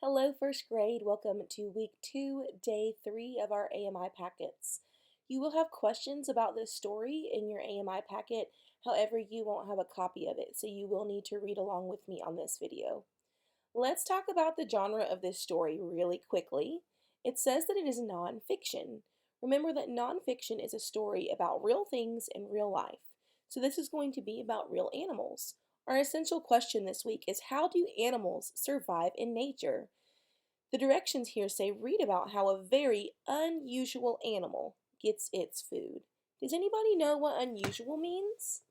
Hello, first grade. Welcome to week 2, day 3 of our AMI packets. You will have questions about this story in your AMI packet. However, you won't have a copy of it, so you will need to read along with me on this video. Let's talk about the genre of this story really quickly. It says that it is nonfiction. Remember that nonfiction is a story about real things in real life. So this is going to be about real animals. Our essential question this week is, how do animals survive in nature? The directions here say read about how a very unusual animal gets its food. Does anybody know what unusual means?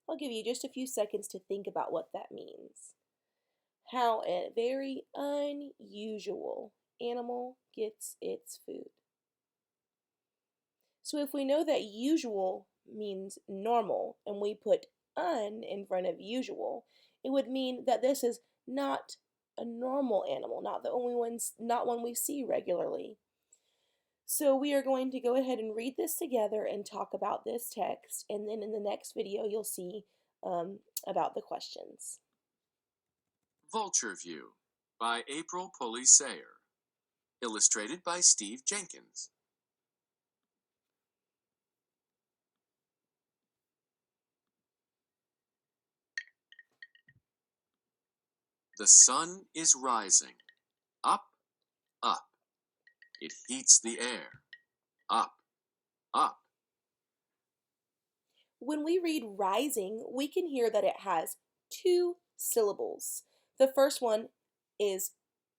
I'll give you just a few seconds to think about what that means. How a very unusual animal gets its food. So if we know that usual means normal and we put un in front of usual, it would mean that this is not a normal animal, not one we see regularly. So we are going to go ahead and read this together and talk about this text, and then in the next video you'll see about the questions. Vulture View by April Pulley Sayer. Illustrated by Steve Jenkins. The sun is rising. Up, up. It heats the air. Up, up. When we read rising, we can hear that it has two syllables. The first one is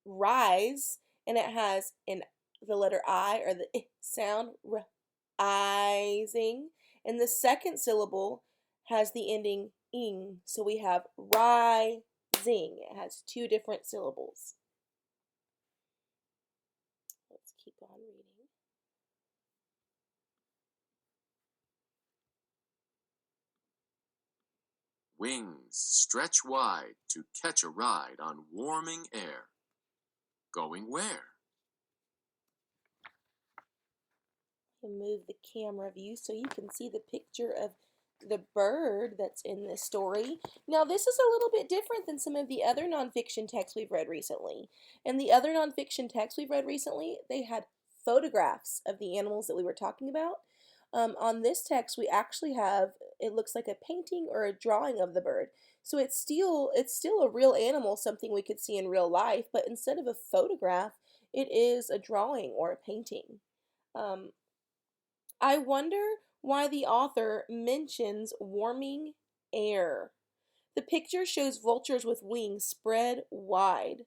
rise, and it has the letter I or the sound, rising. And the second syllable has the ending ing. So we have rising. It has two different syllables. Let's keep on reading. Wings stretch wide to catch a ride on warming air. Going where? I'll move the camera view so you can see the picture of the bird that's in this story. Now, this is a little bit different than some of the other nonfiction texts we've read recently. And the other nonfiction texts we've read recently, they had photographs of the animals that we were talking about. On this text, we actually have, it looks like a painting or a drawing of the bird. So it's still a real animal, something we could see in real life, but instead of a photograph, it is a drawing or a painting. I wonder why the author mentions warming air. The picture shows vultures with wings spread wide.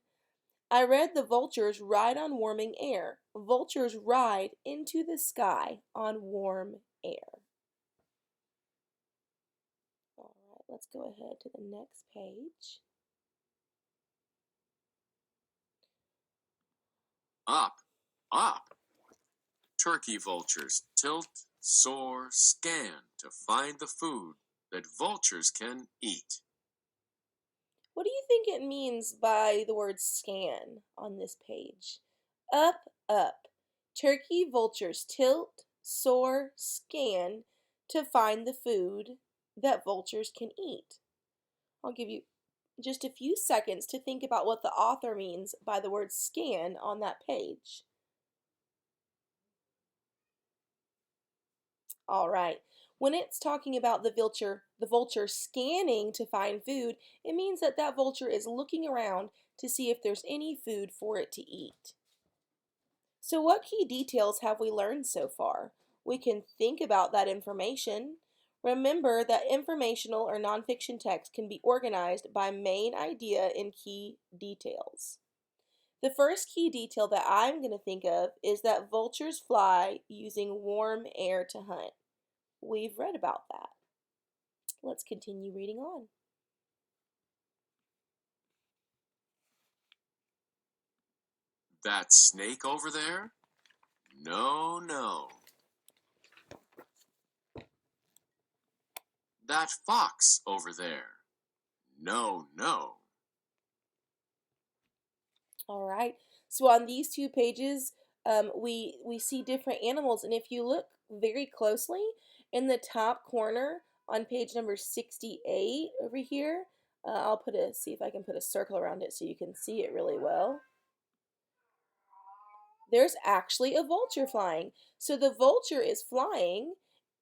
I read the vultures ride on warming air. Vultures ride into the sky on warm air. All right, let's go ahead to the next page. Up, up. Turkey vultures tilt, soar, scan to find the food that vultures can eat. What do you think it means by the word scan on this page? Up, up. Turkey vultures tilt, soar, scan to find the food that vultures can eat. I'll give you just a few seconds to think about what the author means by the word scan on that page. All right. When it's talking about the vulture scanning to find food, it means that that vulture is looking around to see if there's any food for it to eat. So what key details have we learned so far? We can think about that information. Remember that informational or nonfiction text can be organized by main idea and key details. The first key detail that I'm going to think of is that vultures fly using warm air to hunt. We've read about that. Let's continue reading on. That snake over there? No, no. That fox over there? No, no. All right. So on these two pages, we see different animals, and if you look very closely in the top corner on page number 68 over here, See if I can put a circle around it so you can see it really well. There's actually a vulture flying. So the vulture is flying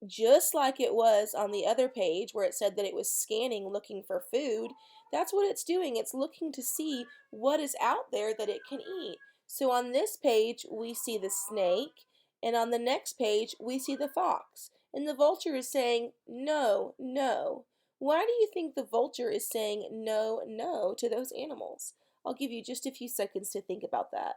just like it was on the other page where it said that it was scanning looking for food. That's what it's doing. It's looking to see what is out there that it can eat. So on this page, we see the snake, and on the next page, we see the fox. And the vulture is saying, no, no. Why do you think the vulture is saying no, no to those animals? I'll give you just a few seconds to think about that.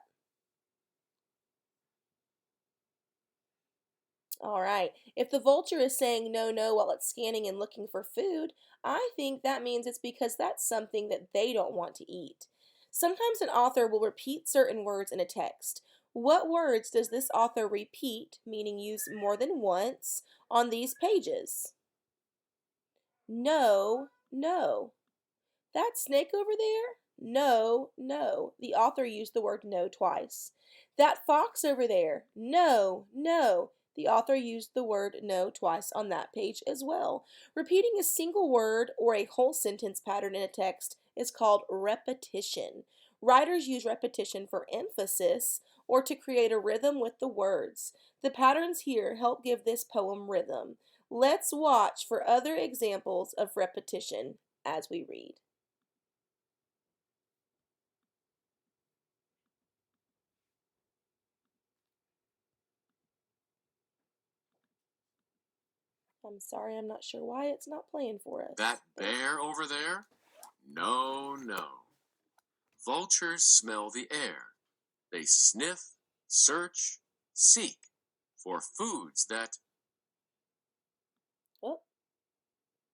All right. If the vulture is saying no, no while it's scanning and looking for food, I think that means it's because that's something that they don't want to eat. Sometimes an author will repeat certain words in a text. What words does this author repeat, meaning use more than once, on these pages? No, no. That snake over there? No, no. The author used the word no twice. That fox over there? No, no. The author used the word no twice on that page as well. Repeating a single word or a whole sentence pattern in a text is called repetition. Writers use repetition for emphasis or to create a rhythm with the words. The patterns here help give this poem rhythm. Let's watch for other examples of repetition as we read. I'm sorry, I'm not sure why it's not playing for us. That bear over there? No, no. Vultures smell the air. They sniff, search, seek for foods that Oh,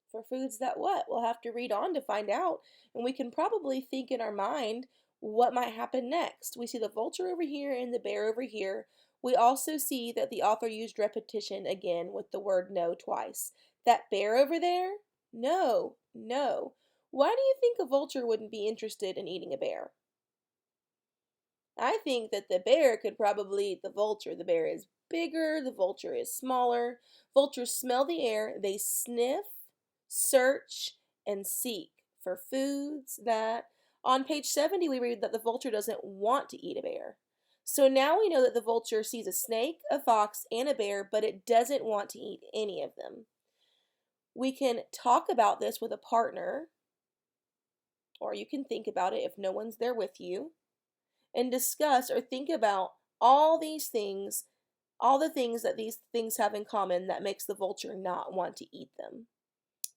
for foods that what? We'll have to read on to find out, and we can probably think in our mind what might happen next. We see the vulture over here and the bear over here. We also see that the author used repetition again with the word no twice. That bear over there? No, no. Why do you think a vulture wouldn't be interested in eating a bear? I think that the bear could probably eat the vulture. The bear is bigger, the vulture is smaller. Vultures smell the air, they sniff, search, and seek for foods that. On page 70, we read that the vulture doesn't want to eat a bear. So now we know that the vulture sees a snake, a fox, and a bear, but it doesn't want to eat any of them. We can talk about this with a partner, or you can think about it if no one's there with you and discuss or think about all these things, all the things that these things have in common that makes the vulture not want to eat them.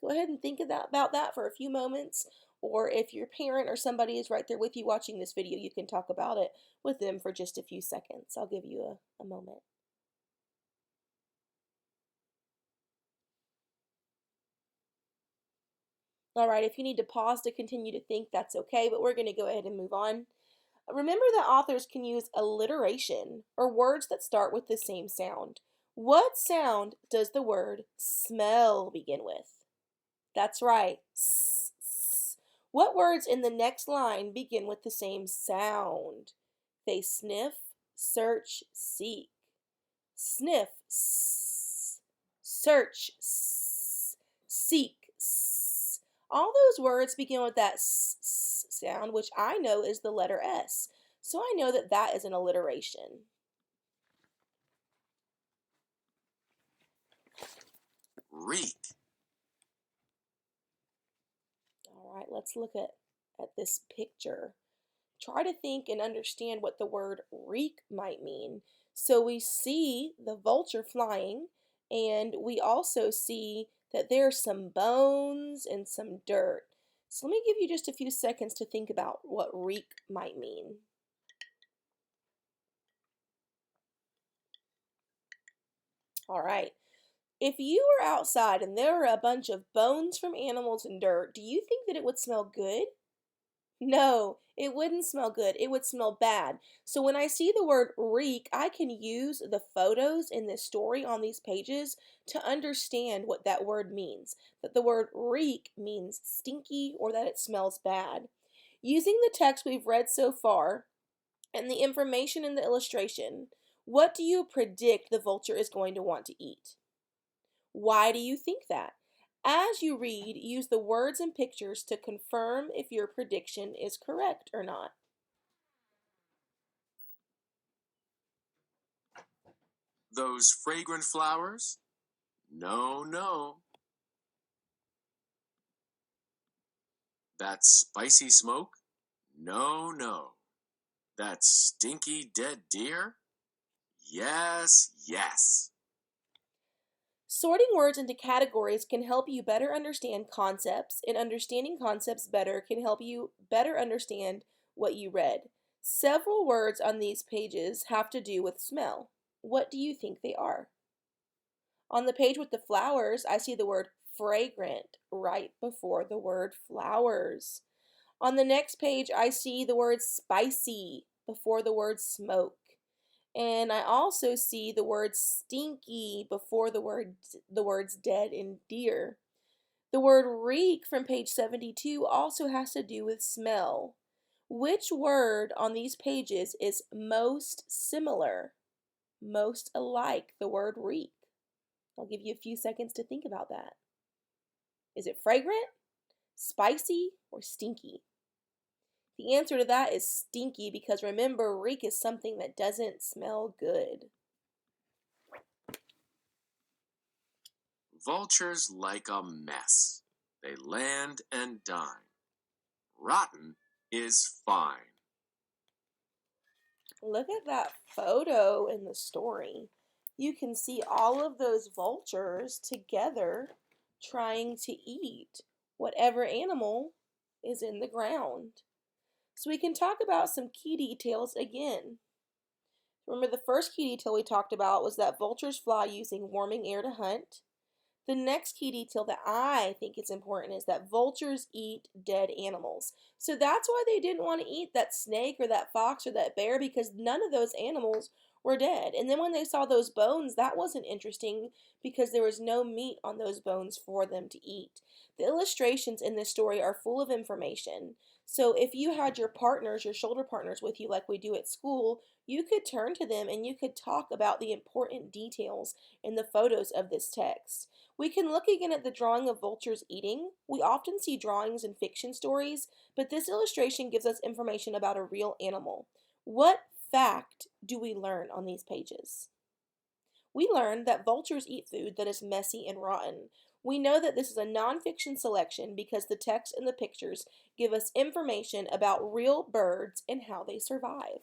Go ahead and think about that for a few moments, or if your parent or somebody is right there with you watching this video, you can talk about it with them for just a few seconds. I'll give you a moment. All right, if you need to pause to continue to think, that's okay, but we're going to go ahead and move on. Remember that authors can use alliteration or words that start with the same sound. What sound does the word smell begin with? That's right. S, s. What words in the next line begin with the same sound? They sniff, search, seek. Sniff, s, search, s, seek. S. All those words begin with that s sound, which I know is the letter S. So I know that that is an alliteration. reek. All right, let's look at this picture. Try to think and understand what the word reek might mean. So we see the vulture flying, and we also see that there's some bones and some dirt. So let me give you just a few seconds to think about what reek might mean. All right. If you were outside and there were a bunch of bones from animals and dirt, do you think that it would smell good? No, it wouldn't smell good. It would smell bad. So when I see the word reek, I can use the photos in this story on these pages to understand what that word means. That the word reek means stinky or that it smells bad. Using the text we've read so far and the information in the illustration, what do you predict the vulture is going to want to eat? Why do you think that? As you read, use the words and pictures to confirm if your prediction is correct or not. Those fragrant flowers? No, no. That spicy smoke? No, no. That stinky dead deer? Yes, yes. Sorting words into categories can help you better understand concepts, and understanding concepts better can help you better understand what you read. Several words on these pages have to do with smell. What do you think they are? On the page with the flowers, I see the word fragrant right before the word flowers. On the next page, I see the word spicy before the word smoke. And I also see the word stinky before the words dead and deer. The word reek from page 72 also has to do with smell. Which word on these pages is most similar, most alike the word reek? I'll give you a few seconds to think about that. Is it fragrant, spicy, or stinky? The answer to that is stinky because remember, reek is something that doesn't smell good. Vultures like a mess. They land and dine. Rotten is fine. Look at that photo in the story. You can see all of those vultures together trying to eat whatever animal is in the ground. So we can talk about some key details again. Remember, the first key detail we talked about was that vultures fly using warming air to hunt. The next key detail that I think is important is that vultures eat dead animals. So that's why they didn't want to eat that snake or that fox or that bear because none of those animals were dead. And then when they saw those bones, that wasn't interesting because there was no meat on those bones for them to eat. The illustrations in this story are full of information. So if you had your partners, your shoulder partners with you like we do at school, you could turn to them and you could talk about the important details in the photos of this text. We can look again at the drawing of vultures eating. We often see drawings in fiction stories, but this illustration gives us information about a real animal. What fact do we learn on these pages? We learn that vultures eat food that is messy and rotten. We know that this is a nonfiction selection because the text and the pictures give us information about real birds and how they survive.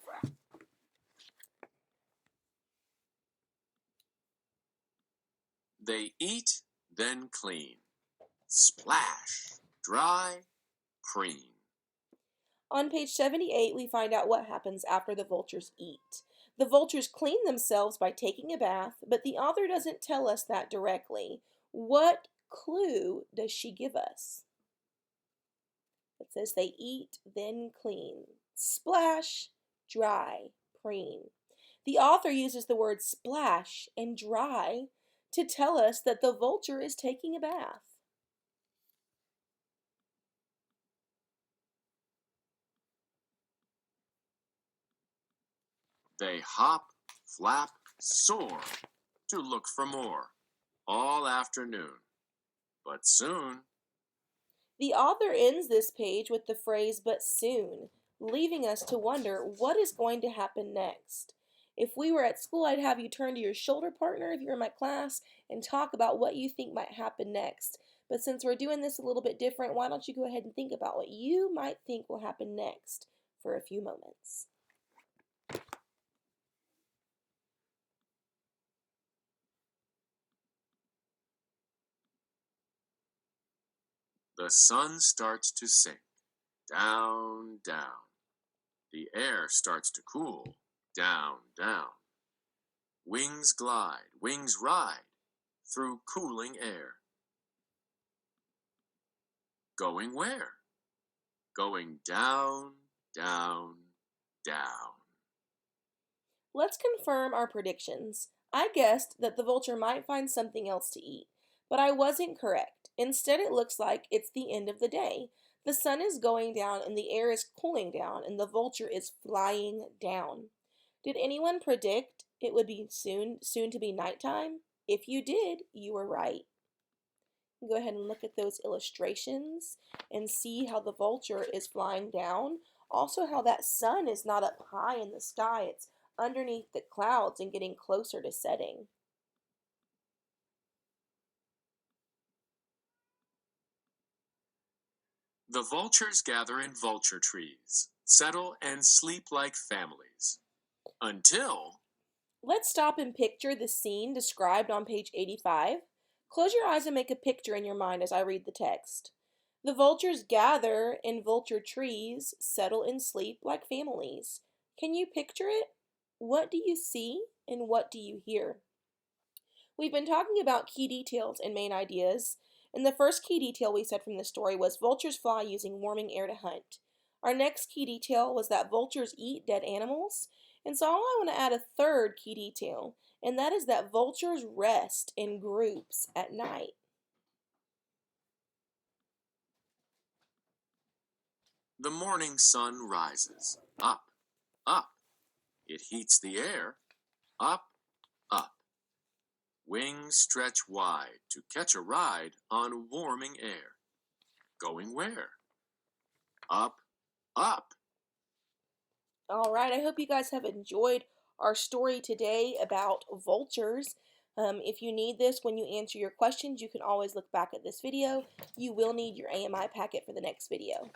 They eat, then clean. Splash, dry, preen. On page 78, we find out what happens after the vultures eat. The vultures clean themselves by taking a bath, but the author doesn't tell us that directly. What clue does she give us? It says they eat, then clean. Splash, dry, preen. The author uses the word splash and dry to tell us that the vulture is taking a bath. They hop, flap, soar to look for more all afternoon. But soon, The author ends this page with the phrase, but soon, leaving us to wonder what is going to happen next. If we were at school, I'd have you turn to your shoulder partner if you're in my class and talk about what you think might happen next. But since we're doing this a little bit different, why don't you go ahead and think about what you might think will happen next for a few moments. the sun starts to sink. Down, down. The air starts to cool. Down, down. Wings glide, wings ride through cooling air. Going where? Going down, down, down. Let's confirm our predictions. I guessed that the vulture might find something else to eat, but I wasn't correct. Instead, it looks like it's the end of the day. The sun is going down and the air is cooling down and the vulture is flying down. Did anyone predict it would be soon to be nighttime? If you did, you were right. Go ahead and look at those illustrations and see how the vulture is flying down. Also, how that sun is not up high in the sky, it's underneath the clouds and getting closer to setting. The vultures gather in vulture trees, settle and sleep like families. Until Let's stop and picture the scene described on page 85. Close your eyes and make a picture in your mind as I read the text. The vultures gather in vulture trees, settle and sleep like families. Can you picture it? What do you see and what do you hear? We've been talking about key details and main ideas, and the first key detail we said from the story was vultures fly using warming air to hunt. Our next key detail was that vultures eat dead animals, and so I want to add a third key detail, and that is that vultures rest in groups at night. the morning sun rises, up, up. It heats the air, up, up. Wings stretch wide to catch a ride on warming air. Going where? Up, up. All right, I hope you guys have enjoyed our story today about vultures. If you need this when you answer your questions, you can always look back at this video. You will need your AMI packet for the next video.